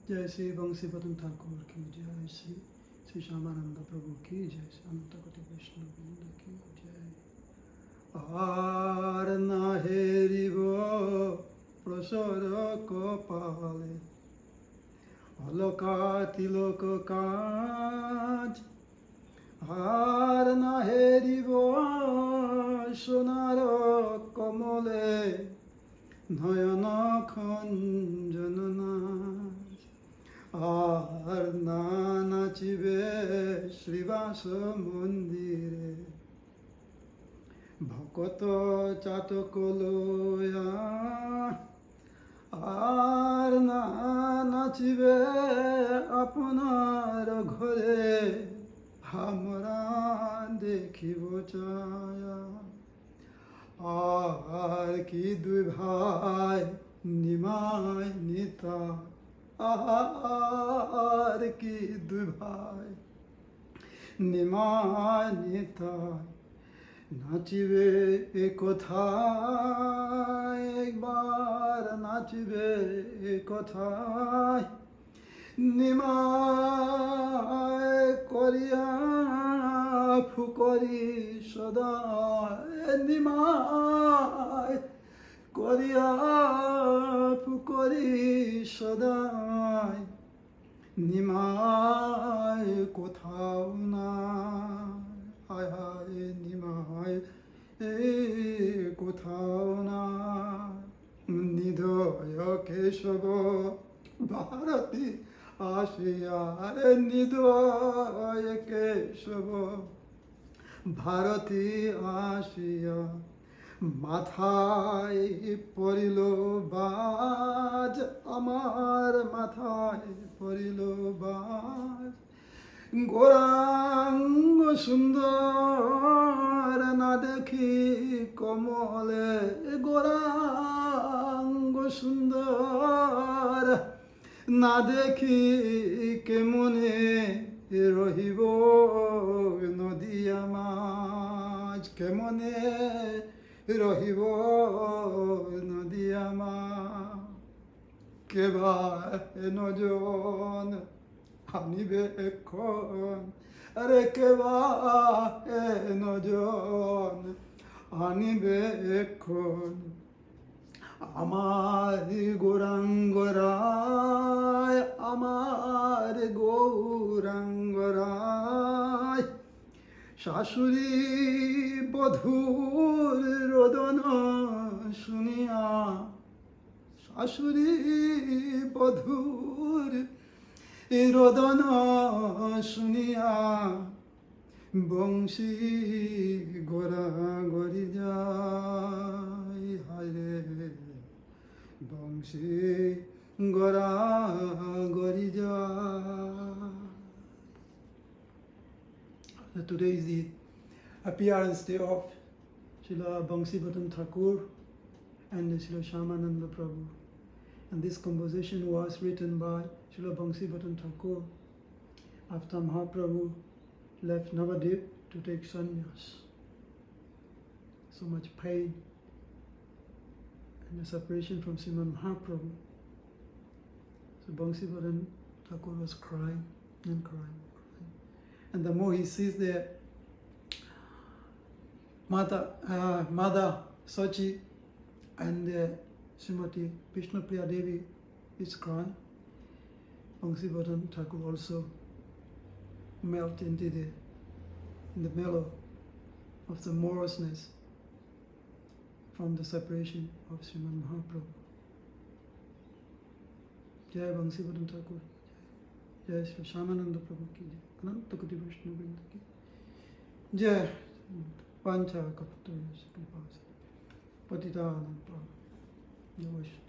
जय श्री बंशीपतन ठाकुर की जय, श्री श्री श्यामानंद प्रभु की जय, अनंत कोटि वैष्णव वृंद की जय। আর না হেরিব প্রসর কপালে, অলকা তিলক কাজ। আর না হেরিব সোনার কমলে, নয়ন খঞ্জন নাচ। আর না নাচিবে শ্রীবাস মন্দিরে, ভকত চাতক লয়া। আর না নাচিবে আপনার ঘরে, আমরা দেখিব ছায়া। আর কি দুই ভাই নিমাই নিতা, আর কি দুই ভাই নিমাই নিতা। নাচিবে এ কোথায়, একবার নাচিবে এ কোথায়। নিমায় করিয়া ফুকরি সদায়, নিমায় করিয়া ফুকরি সদায়। নিমায় কোথাও না, হায় হায় নিমায় কোথাও না। নিদয় কেশব ভারতী আসিয়া, নিদয় কেশব ভারতী আসিয়া। মাথায় পড়িল বাজ, আমার মাথায় পড়িল বাজ। গৌরাঙ্গ সুন্দর না দেখি কমলে, গৌরাঙ্গ সুন্দর না দেখি কেমনে রহিব নদিয়া মাঝ। কেমনে রহিব নদিয়া মাঝ। কেবা নজন আনিবে এখন, আরে কেবা নজন আনিবে এখন। আমার গৌরাঙ্গ রায়, আমার গৌরাঙ্গ রায়। শাশুড়ি বধূর রোদন শুনিয়া, শাশুড়ি বধূর রোদন শুনিয়া। বংশী গোরা গরি যায়, হায়রে বংশী গোরা গরি যায়। Today is the appearance day of Srila Bangshibatan Thakur and Srila Shyamananda Prabhu. And this composition was written by Srila Bangshibatan Thakur after Mahaprabhu left Navadip to take sannyas. So much pain and the separation from Srimad Mahaprabhu. So Bangshibatan Thakur was crying and crying. And the more he sees the Mother Sachi and Srimati Vishnupriya Devi is crying, Bangshibatan Thakur also melt into the mellow of the moroseness from the separation of Srimad Mahaprabhu. Jai Bangshibatan Thakur, Jai Sri Shyamananda Prabhu ki Jai, Ananta Koti Vaishnava Vrinda ki Jai. Pancha Kapatoya Kripasa Patitanam Prabhu Jai Vaishnava.